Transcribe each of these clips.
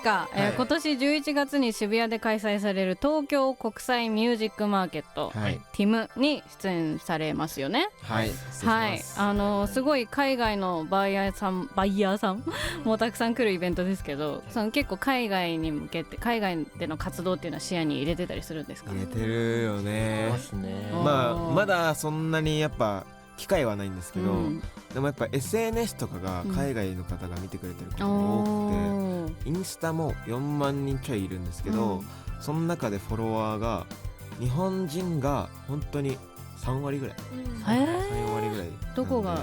か、今年11月に渋谷で開催される東京国際ミュージックマーケット、ティムに出演されますよね。はい、すごい海外のバイヤーさんもたくさん来るイベントですけど、その結構海外に向けて海外での活動っていうのは視野に入れてたりするんですか？入れてるよね。まあまだそんなにやっぱ機会はないんですけど、でもやっぱ SNS とかが海外の方が見てくれてることが多くて、インスタも4万人ちょいいるんですけど、その中でフォロワーが日本人が本当に3割ぐらい、3割ぐらい。どこが？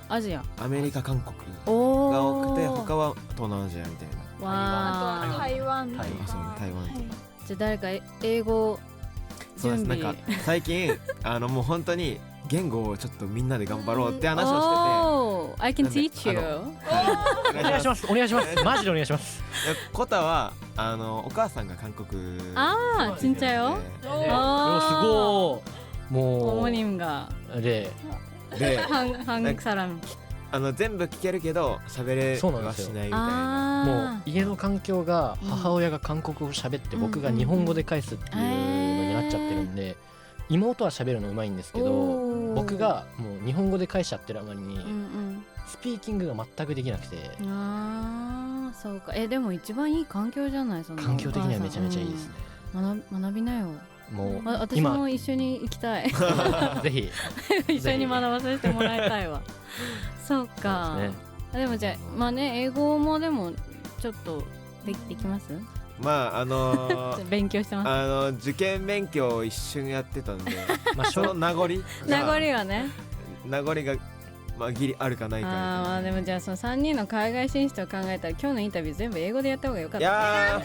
アジア？アメリカ、韓国が多くて、他は東南アジアみたいな。あとは台湾とか。台湾とか。じゃあ誰か英語準備？なんか最近もう本当に言語をちょっとみんなで頑張ろうって話をしてて、I can teach you。お願いします。お願いします。マジでお願いします。コタはお母さんが韓国。ちんちゃよ。すごい。もう。어머님が。で、한국 사람。全部聞けるけど喋れはしないみたいな。もう家の環境が母親が韓国語を喋って僕が日本語で返すっていうのになっちゃってるんで、妹は喋るのうまいんですけど、僕がもう日本語で返しちゃってるあまりにスピーキングが全くできなくて。そうか。でも一番いい環境じゃない？その環境的にはめちゃめちゃいいですね。学びなよ。もう私も一緒に行きたい。ぜひ一緒に学ばせてもらいたいわ。そうか。でもじゃあまあね、英語もでもちょっとできます？まあ勉強してます。受験勉強を一瞬やってたんで、その名残はね、名残がまあギリあるかないかみたいな。まあでもじゃあその3人の海外進出を考えたら今日のインタビュー全部英語でやった方がよかった。いやー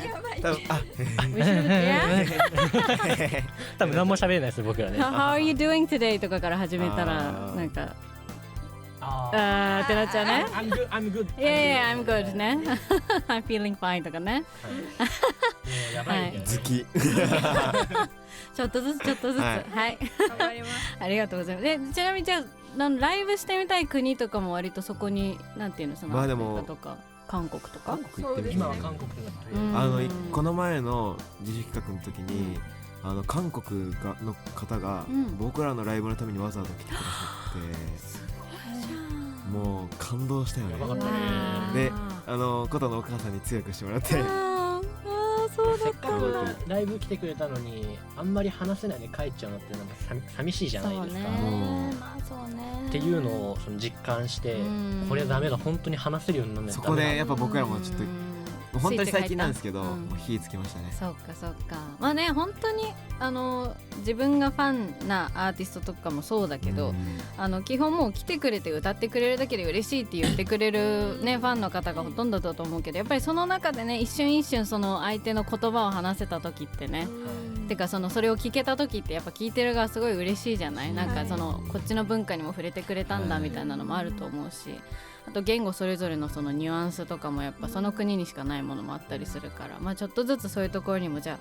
多分何も喋れないです僕らね。How are you doing today とかから始めたらなんかってなっちゃうね。I'm good. Yeah, I'm good ね。I'm feeling fine とかね。やばいね。好き。ちょっとずつ。はい。頑張ります。ありがとうございます。でちなみにじゃあライブしてみたい国とかも割とそこになんていうの、そのアメリカとか韓国とか。今は韓国だってこの前の自主企画の時に韓国の方が僕らのライブのためにわざわざ来てくださって。もう感動したよね。で、コタのお母さんに強くしてもらって。そうだった。せっかくライブ来てくれたのにあんまり話せないで帰っちゃうのってなんか寂しいじゃないですか。っていうのをその実感して、これダメだ、本当に話せるようにならないとダメだ。そこでやっぱ僕らもちょっと本当に最近なんですけど、もう火つきましたね。そっか。まあね、本当に自分がファンなアーティストとかもそうだけど、基本もう来てくれて歌ってくれるだけで嬉しいって言ってくれるねファンの方がほとんどだと思うけど、やっぱりその中でね一瞬その相手の言葉を話せた時ってね、てかそれを聞けた時ってやっぱ聞いてる側すごい嬉しいじゃない。なんかこっちの文化にも触れてくれたんだみたいなのもあると思うし、あと言語それぞれのそのニュアンスとかもやっぱその国にしかないものもあったりするから、まあちょっとずつそういうところにもじゃあ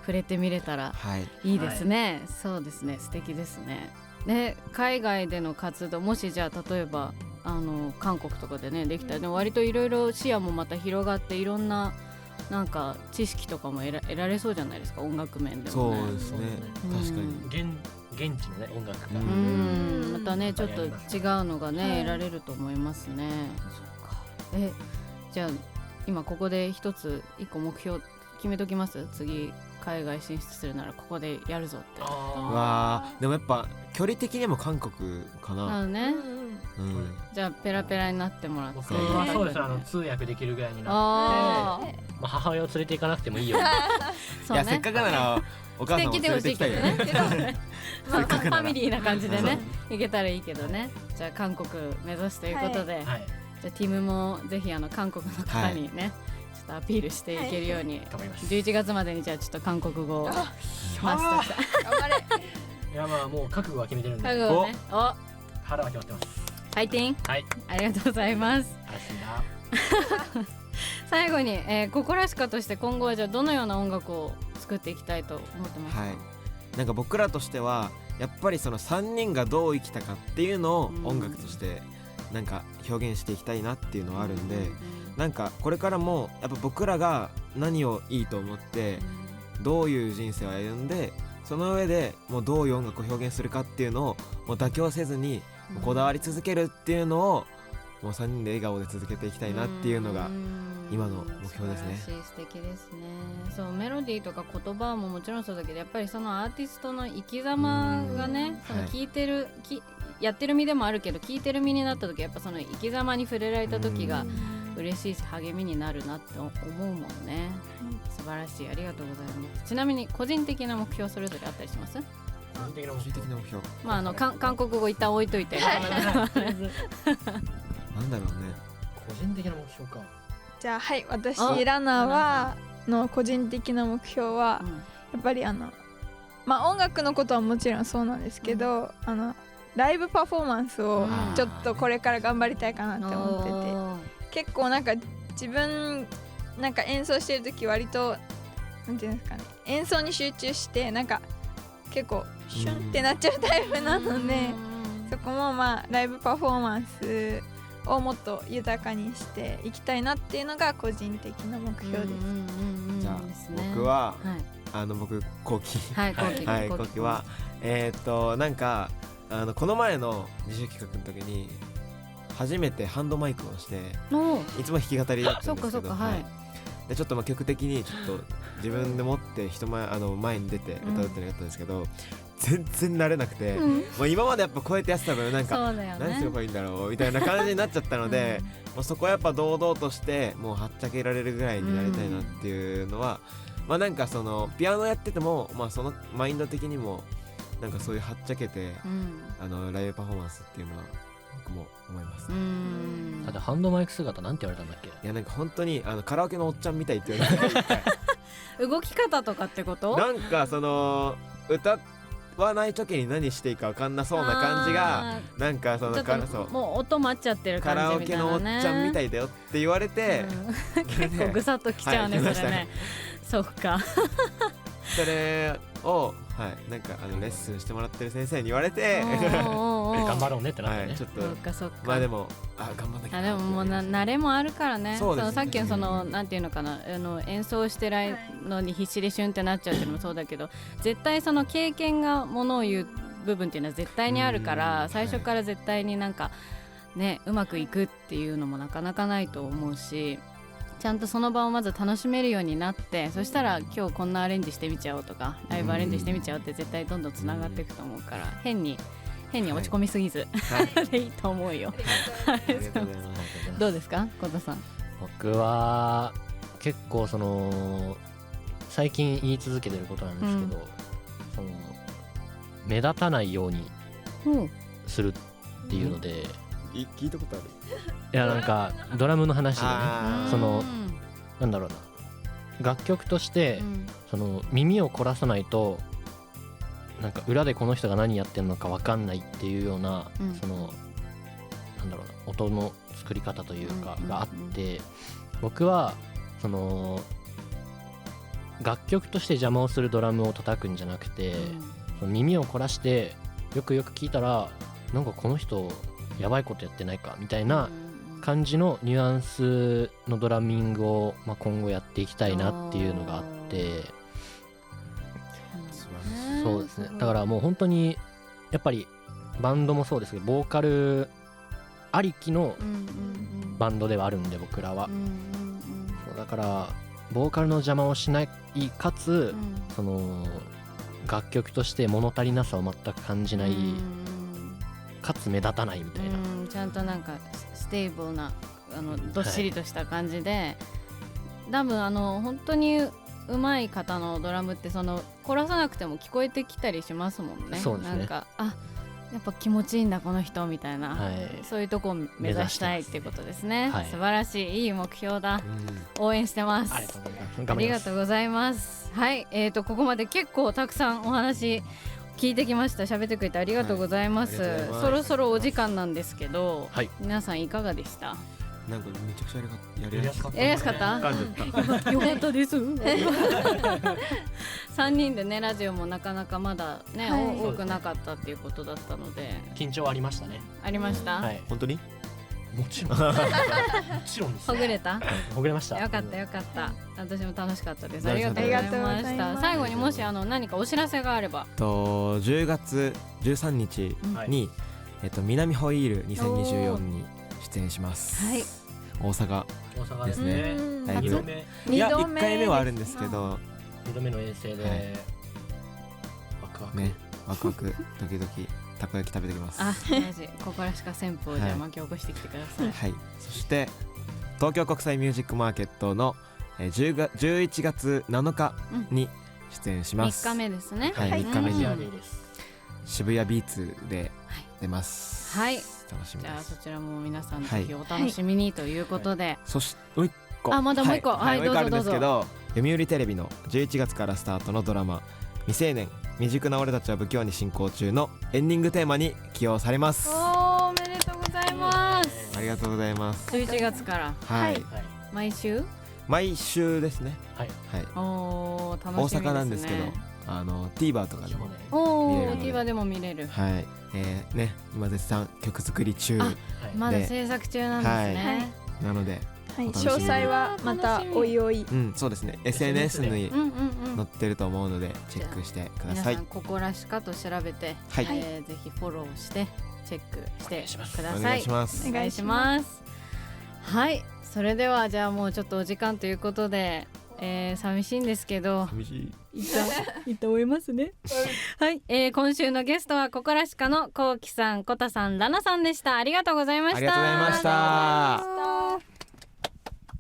触れてみれたらいいですね。そうですね、素敵ですね。で海外での活動、もしじゃあ例えば韓国とかでねできたら、でも割といろいろ視野もまた広がっていろんななんか知識とかも得られそうじゃないですか、音楽面でもね。そうですね、確かに現地のね音楽がまたねちょっと違うのがね得られると思いますね。そっか。じゃあ今ここで一個目標決めときます。次海外進出するならここでやるぞって。わー、でもやっぱ距離的にも韓国かな。ね。じゃあペラペラになってもらって。僕はそうです、通訳できるぐらいになって、母親を連れて行かなくてもいいよ。いやせっかくならお母さんを連れて行きたいよね。ファミリーな感じでね行けたらいいけどね。じゃあ韓国目指すということで、じゃあティムもぜひ韓国の方にねちょっとアピールしていけるように、11月までにじゃあちょっと韓国語をマスターした。頑張れ。いやまあもう覚悟は決めてるんで。覚悟ね。腹は決まってます。ファイティン。はい。ありがとうございます。最後に、ここらしかとして今後はじゃあどのような音楽を作っていきたいと思ってますか？なんか僕らとしてはやっぱりその3人がどう生きたかっていうのを音楽としてなんか表現していきたいなっていうのはあるんで、なんかこれからもやっぱ僕らが何をいいと思ってどういう人生を歩んで、その上でもうどういう音楽を表現するかっていうのをもう妥協せずにこだわり続けるっていうのをもう3人で笑顔で続けていきたいなっていうのが今の目標ですね。素晴らしい、素敵ですね。そうメロディーとか言葉ももちろんそうだけど、やっぱりそのアーティストの生き様がね、その聞いてる、やってる身でもあるけど聞いてる身になった時やっぱその生き様に触れられた時が嬉しいし励みになるなって思うもんね。素晴らしい、ありがとうございます。ちなみに個人的な目標それぞれあったりします？個人的な目標、まあ韓国語一旦置いといてなんだろうね。個人的な目標か。じゃあはい、私ラナはの個人的な目標は、やっぱりまあ音楽のことはもちろんそうなんですけど、ライブパフォーマンスをちょっとこれから頑張りたいかなって思ってて、結構なんか自分なんか演奏してる時割となんていうんですかね、演奏に集中してなんか結構シュンってなっちゃうタイプなので、そこもまあライブパフォーマンスをもっと豊かにしていきたいなっていうのが個人的な目標です。じゃあ僕は、僕後期後期はなんかこの前の自主企画の時に初めてハンドマイクをして、いつも弾き語りだったんですけど、でちょっとまあ曲的にちょっと自分で持って人前に出て歌うってのやったんですけど、全然慣れなくて、もう今までやっぱこうやってやってた分なんか何すればいいんだろうみたいな感じになっちゃったので、もうそこはやっぱ堂々としてもうはっちゃけられるぐらいになりたいなっていうのは、まあなんかそのピアノやっててもまあそのマインド的にもなんかそういうはっちゃけて、ライブパフォーマンスっていうのは僕も思います。だってハンドマイク姿なんて言われたんだっけ？いやなんか本当にカラオケのおっちゃんみたいって言われて動き方とかってこと？なんかその歌わない時に何していいか分かんなそうな感じがなんかそのそうもう音待っちゃってる感じみたいなね。カラオケのおっちゃんみたいだよって言われて、結構ぐさっときちゃうね、それね。そっか。それをなんかレッスンしてもらってる先生に言われて頑張ろうねってなってね。ちょっとまあでも頑張んなきゃ。でももう慣れもあるからね。そのさっきのそのなんていうのかな、演奏してるのに必死でシュンってなっちゃうっていうのもそうだけど、絶対その経験がものを言う部分っていうのは絶対にあるから、最初から絶対になんかねうまくいくっていうのもなかなかないと思うし、ちゃんとその場をまず楽しめるようになって、そしたら今日こんなアレンジしてみちゃおうとかライブアレンジしてみちゃおうって絶対どんどんつながっていくと思うから、変に落ち込みすぎずでいいと思うよ。どうですか、小田さん？僕は結構その最近言い続けてることなんですけど、その目立たないようにするっていうので、聞いたことある？いやなんかドラムの話でね、そのなんだろうな、楽曲としてその耳を凝らさないとなんか裏でこの人が何やってるのか分かんないっていうような、そのなんだろうな、音の作り方というかがあって、僕はその楽曲として邪魔をするドラムを叩くんじゃなくて、その耳を凝らしてよくよく聞いたらなんかこの人やばいことやってないかみたいな感じのニュアンスのドラミングを、まあ、今後やっていきたいなっていうのがあって、そうですね。だからもう本当にやっぱりバンドもそうですけど、ボーカルありきのバンドではあるんで僕らは、そうだからボーカルの邪魔をしないかつ、その楽曲として物足りなさを全く感じない、かつ目立たないみたいな、ちゃんとなんかステーブルなどっしりとした感じで、多分本当に上手い方のドラムってその凝らさなくても聞こえてきたりしますもんね。そうですね。なんかやっぱ気持ちいいんだこの人みたいな、そういうとこを目指したいっていうことですね。素晴らしい、いい目標だ。応援してます。ありがとうございます。はい、ここまで結構たくさんお話聞いてきました。喋ってくれてありがとうございます。そろそろお時間なんですけど、皆さんいかがでした？なんかめちゃくちゃやりやすかった。やりやすかった？よかったです。3人でねラジオもなかなかまだね、多くなかったっていうことだったので、緊張ありましたね。ありました？本当に？もちろんもちろんですほぐれた？ほぐれました。よかったよかった。私も楽しかったです。あありりががとうごとうございましざいますた。最後にもし何かお知らせがあれば。10月13日はいに、南ホイール2024に出演します。はい大阪大阪ですね。うんライブ2度目いや二度1回目はあるんですけど2度目の遠征で、はいワクワク、ねワクワクドキドキたこ焼き食べてきます。あ、マジここらしか旋風をじゃあはい巻き起こしてきてください。はい、そして東京国際ミュージックマーケットの11月7日に出演します。3日目ですね。はい、はい3日目にアデーです。渋谷ビーツで出ます。はい楽しみじゃあです。そちらも皆さんはいぜひお楽しみにということで、そしてもう一個あまだもう一個はいもう一個あるんどうぞですけど、読売テレビの11月からスタートのドラマ未成年未熟な俺たちは不器用に進行中のエンディングテーマに起用されます。おめでとうございます。ありがとうございます。 11月からはい、はいはい毎週毎週ですね。はい。はい、おー楽しみですね。大阪なんですけど、TVer とかでもおお見れるので TVer でも見れる。はい、ね今絶賛曲作り中あはいまだ制作中なんですね。なので、はい、お楽しみに詳細はまたおいおい。うんそうですね SNS にうんうんうん。載ってると思うのでチェックしてください皆さん。ここらしかと調べて、はい、ぜひフォローしてチェックしてくだお願さい。いします。お願いします。はい、それではじゃあもうちょっとお時間ということで、寂しいんですけど寂しい。一旦終えますね。はい、今週のゲストはここらしかのこうきさん、こたさん、らなさんでした。ありがとうございました。ありがとうございました。あー